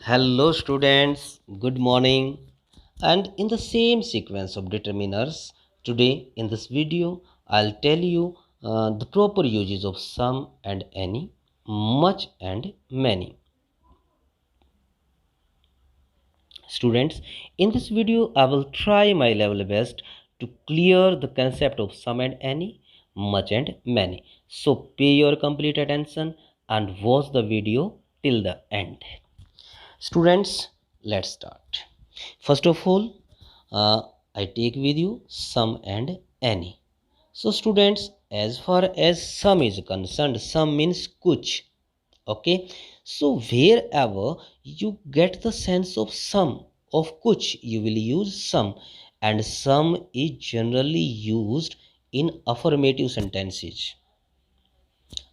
Hello, students. Good morning. And in the same sequence of determiners, today in this video, I'll tell you the proper uses of some and any, much and many. Students, in this video, I will try my level best to clear the concept of some and any, much and many. So pay your complete attention and watch the video till the end. Students, let's start. First of all, I take with you some and any. So students, as far as some is concerned, some means kuch. Okay. So wherever you get the sense of some of kuch, you will use some, and some is generally used in affirmative sentences.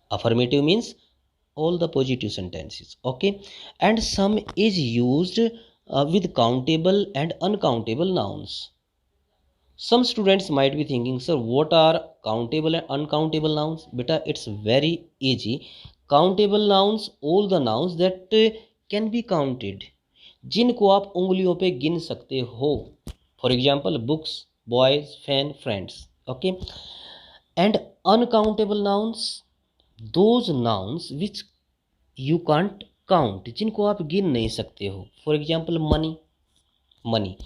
Affirmative means all the positive sentences. Okay. And some is used with countable and uncountable nouns. Some students might be thinking, sir, what are countable and uncountable nouns? Beta, it's very easy. Countable nouns, all the nouns that can be counted, जिनको आप उंगलियों पे गिन सकते हो. For example, books, boys, fan, friends. Okay. And uncountable nouns, those nouns which you can't count, जिनको आप गिन नहीं सकते हो. For example, money. Money,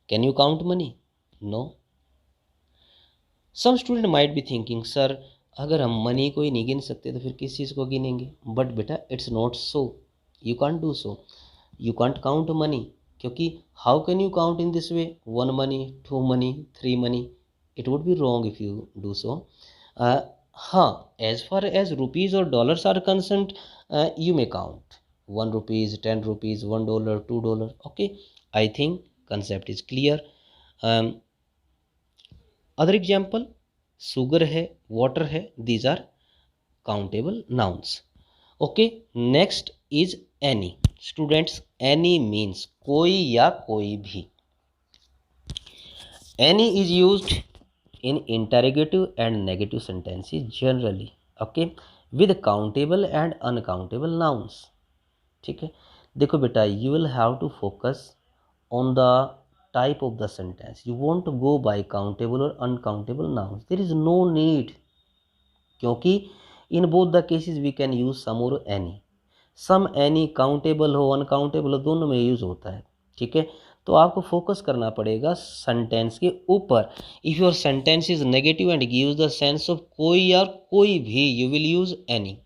can you count money? No. Some student might be thinking, sir, अगर हम money को ही नहीं गिन सकते तो फिर किस चीज़ को गिनेंगे? बट बेटा, it's not so. You can't do so. You can't count money, क्योंकि how can you count in this way? One money, two money, three money. It would be wrong if you do so. हाँ, as far as rupees और dollars are concerned, you may count 1 rupees, 10 rupees, $1, $2. Okay, I think concept is clear. Other example, sugar है, water है, these are countable nouns. Okay, next is any. Students, any means कोई या कोई भी. Any is used in interrogative and negative sentences generally. Okay, with countable and uncountable nouns. ठीक है. देखो बेटा, you will have to focus on the type of the sentence. You want to go by countable or uncountable nouns. There is no need, क्योंकि in both the cases we can use some or any. Some, any, countable हो, uncountable हो, दोनों में use होता है. ठीक है. तो आपको फोकस करना पड़ेगा सेंटेंस के ऊपर. If your sentence is negative and gives the sense of कोई या कोई भी, you will use any.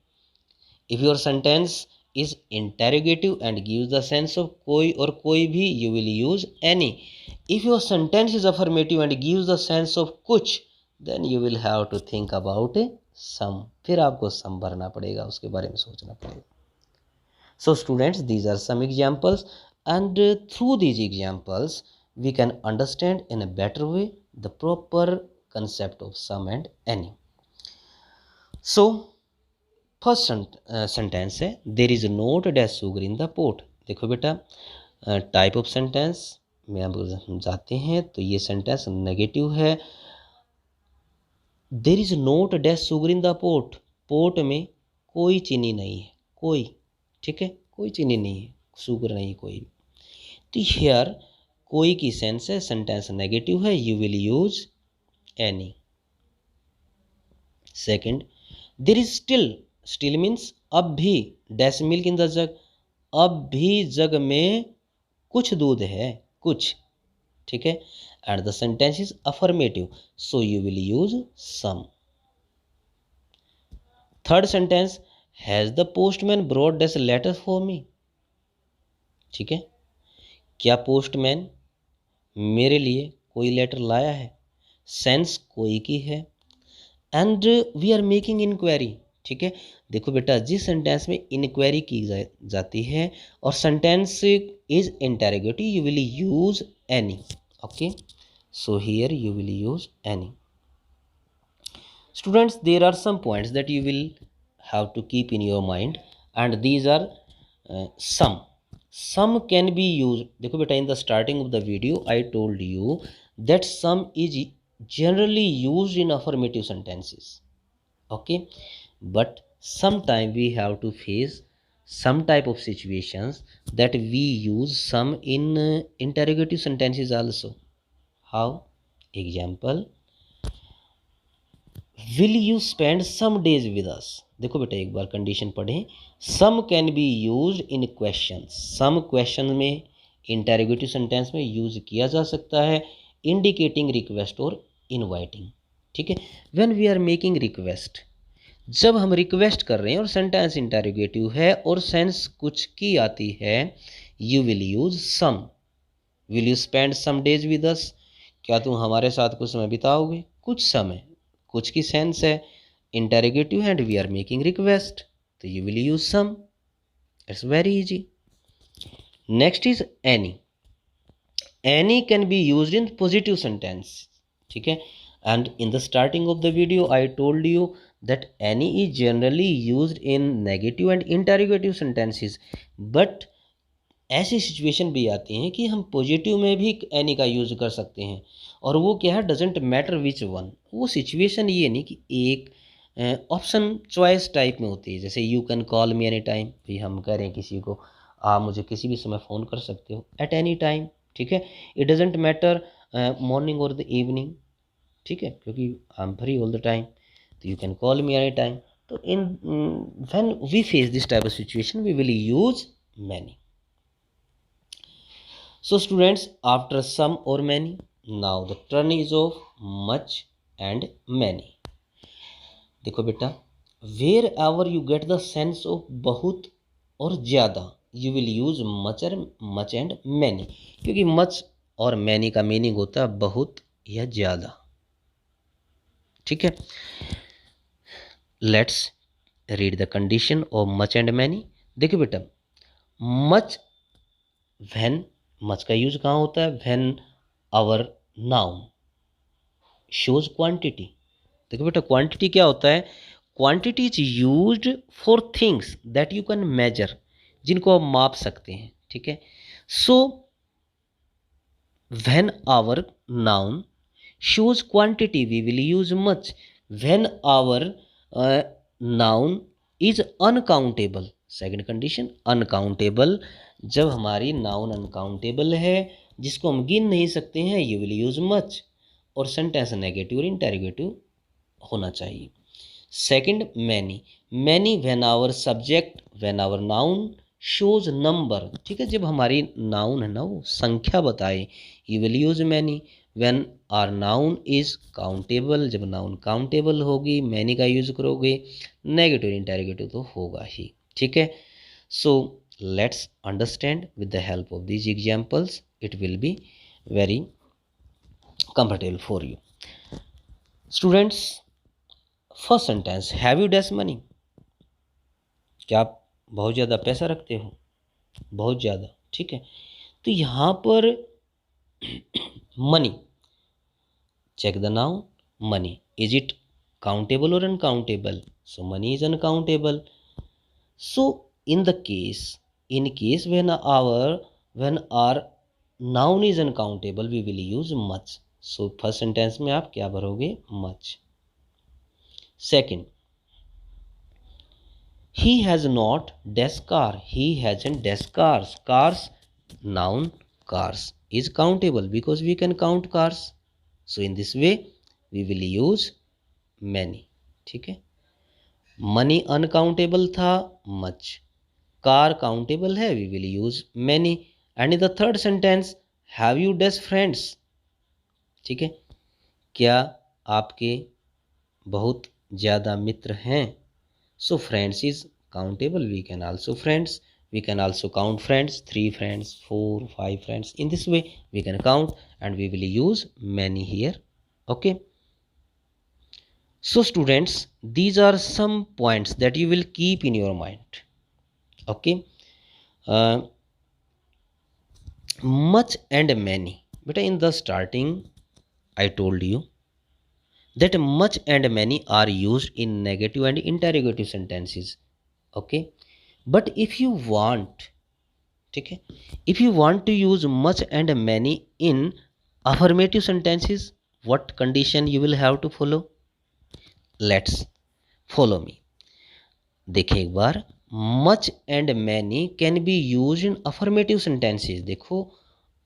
If your sentence is interrogative and gives the sense of koi or koi bhi, you will use any. If your sentence is affirmative and gives the sense of kuch, then you will have to think about some. फिर आपको some भरना पड़ेगा, उसके बारे में सोचना पड़ेगा. So students, these are some examples, and through these examples we can understand in a better way the proper concept of some and any. So first sentence है, there is not dash sugar in the pot. देखो बेटा, type of sentence में अब जाते हैं तो ये sentence negative है. There is not dash sugar in the pot. Pot में कोई चीनी नहीं है, कोई. ठीक है, कोई चीनी नहीं है, शुगर नहीं कोई. तो हियर कोई की सेंस है, सेंटेंस नेगेटिव है, you will use any. Second, there is still means अब भी, डैश मिल्क इन द जग. अब भी जग में कुछ दूध है, कुछ. ठीक है. And the sentence is affirmative, so you will use some. Third sentence, has the postman brought dash letter for me. ठीक है, क्या पोस्टमैन मेरे लिए कोई लेटर लाया है. सेंस कोई की है. And we are making inquiry. ठीक है. देखो बेटा, जिस सेंटेंस में इंक्वायरी की जाती है और sentence is interrogative, you will use any. Okay, so here you will use any. Students, there are some points that you will have to keep in your mind, and these are some can be use. देखो बेटा, in the starting of the video I told you that some is generally used in affirmative sentences. Okay, but sometime we have to face some type of situations that we use some in interrogative sentences also. How? Example, will you spend some days with us? देखो बेटा एक बार condition पढ़ें. Some can be use in question. Some question में interrogative sentence में use किया जा सकता है इंडिकेटिंग रिक्वेस्ट और इनवाइटिंग. ठीक है. When we are making request, जब हम रिक्वेस्ट कर रहे हैं और सेंटेंस इंटेरोगेटिव है और सेंस कुछ की आती है, you will use some. Will you spend some days with us? क्या तुम हमारे साथ कुछ समय बिताओगे? कुछ समय, कुछ की सेंस है interrogative and we are making request, तो you will use some. It's very easy. Next is any. Any can be used in positive sentence. ठीक है. And in the starting of the video I told you that any is generally used in negative and interrogative sentences, but ऐसी situation भी आती हैं कि हम positive में भी एनी का यूज़ कर सकते हैं. और वो क्या है, डजेंट मैटर विच वन. वो सिचुएशन ये नहीं कि एक ऑप्शन चॉइस टाइप में होती है. जैसे you can call me any time, भाई हम कह रहे हैं किसी को आप मुझे किसी भी समय फ़ोन कर सकते हो एट एनी टाइम. ठीक है. इट डजेंट मैटर मॉर्निंग और द इवनिंग. ठीक है, क्योंकि I am free all the time, तो you can call me any time. तो in when we face this type of situation we will use many. So students, after some or many, now the turn is of much and many. देखो बेटा, wherever you get the sense of बहुत और ज़्यादा, you will use much and many, क्योंकि much और many का meaning होता है बहुत या ज़्यादा. ठीक है. Let's read the condition of much and many. देखो बेटा, much when, मच का यूज कहाँ होता है? When our noun shows quantity. देखो बेटा, क्वांटिटी क्या होता है? Quantity is used for things that you can measure, जिनको आप माप सकते हैं. ठीक है. So when our noun shows quantity we will use much. When our noun is uncountable. Second condition, uncountable. जब हमारी नाउन अनकाउंटेबल है, जिसको हम गिन नहीं सकते हैं, यू विल यूज मच. और सेंटेंस नेगेटिव और इंटेरोगेटिव होना चाहिए. Second, many. Many when our subject, when our noun shows number. ठीक है. जब हमारी नाउन है ना वो संख्या बताए, you will use many. When our noun is countable, जब नाउन काउंटेबल होगी मैनी का यूज करोगे. नेगेटिव इंटेरोगेटिव तो होगा ही. ठीक है. सो let's understand with the help of these examples. It will be very comfortable for you. Students, first sentence, have you dash money? क्या आप बहुत ज़्यादा पैसा रखते हो? बहुत ज़्यादा. ठीक है. तो यहाँ पर money, check the noun money. Is it countable or uncountable? So money is uncountable. So in case when our noun is uncountable, we will use much. So first sentence में आप क्या भरोगे? much. Second, he has not dash car. He hasn't dash cars. Cars, noun, cars is countable because we can count cars. So in this way we will use many. ठीक है. Money uncountable था, much. Car countable है, we will use many. And in the third sentence, have you dash friends. ठीक है. क्या आपके बहुत ज़्यादा मित्र हैं? So friends is countable, we can also count friends. 3 friends, 4, 5 friends. In this way we can count and we will use many here. Okay. So students, these are some points that you will keep in your mind. Okay. Much and many. But in the starting I told you that much and many are used in negative and interrogative sentences. Okay. But if you want, okay, if you want to use much and many in affirmative sentences, what condition you will have to follow? Let's follow me. देखें एक बार. Much and many can be use in affirmative sentences. देखो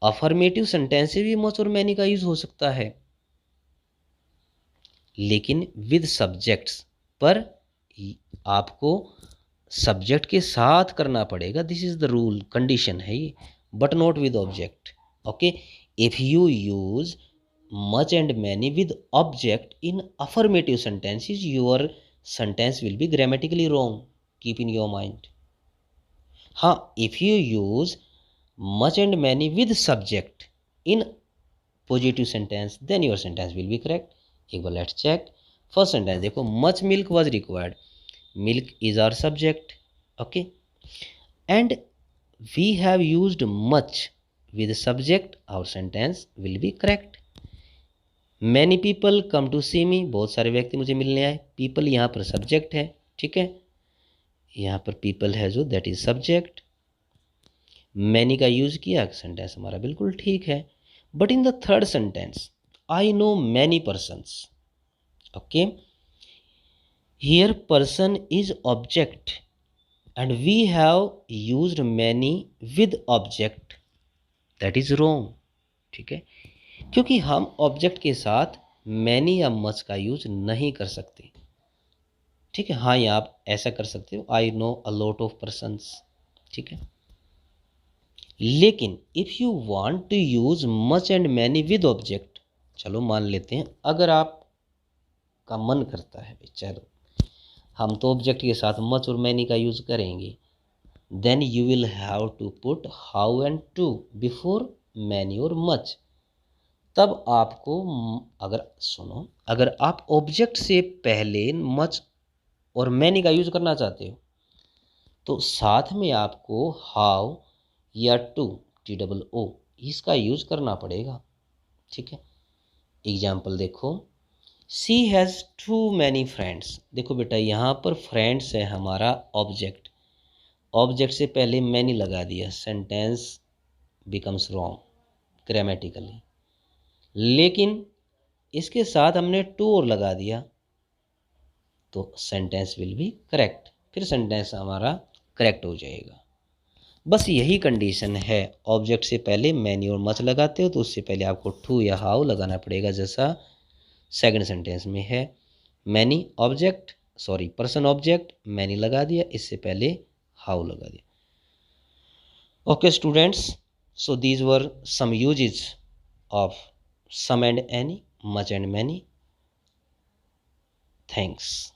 affirmative sentence भी much और many का use हो सकता है, लेकिन विद सब्जेक्ट्स पर आपको सब्जेक्ट के साथ करना पड़ेगा। This is the rule, condition है ये, but not with object. Okay, if you use much and many with object in affirmative sentences, your sentence will be grammatically wrong, keep in your mind. हाँ, if you use much and many with subject in positive sentence, then your sentence will be correct. एक बार let's check. First sentence देखो, much milk was required, milk is our subject, okay, and we have used much with subject, our sentence will be correct. Many people come to see me, बहुत सारे व्यक्ति मुझे मिलने आए, people यहाँ पर subject है, ठीक है, यहाँ पर people है जो that is subject, many का यूज किया, सेंटेंस हमारा बिल्कुल ठीक है। But in the third sentence, I know many persons, okay, here person is object and we have used many with object, that is wrong, ठीक है, क्योंकि हम ऑब्जेक्ट के साथ मैनी या मच का यूज नहीं कर सकते, ठीक है। हाँ, या आप ऐसा कर सकते हो, I know a lot of persons, ठीक है। लेकिन if you want to use much and many with object, चलो मान लेते हैं अगर आप का मन करता है भाई चलो हम तो ऑब्जेक्ट के साथ मच और मैनी का यूज करेंगे, then you will have to put how and to before many और मच। तब आपको अगर सुनो, अगर आप ऑब्जेक्ट से पहले मच और मैनी का यूज करना चाहते हो तो साथ में आपको हाउ या टू, TOO, इसका यूज करना पड़ेगा, ठीक है। एग्जाम्पल देखो, सी हैज़ टू मैनी फ्रेंड्स। देखो बेटा यहाँ पर फ्रेंड्स है हमारा ऑब्जेक्ट, ऑब्जेक्ट से पहले मैनी लगा दिया, सेंटेंस बिकम्स रॉन्ग ग्रामेटिकली। लेकिन इसके साथ हमने टू और लगा दिया तो सेंटेंस विल बी करेक्ट, फिर सेंटेंस हमारा करेक्ट हो जाएगा। बस यही कंडीशन है, ऑब्जेक्ट से पहले मैनी और मच लगाते हो तो उससे पहले आपको टू या हाउ लगाना पड़ेगा, जैसा सेकंड सेंटेंस में है। Many object, sorry person object, many लगा दिया, इससे पहले हाउ लगा दिया। Okay students, so these were some usages of some and any, much and many. Thanks.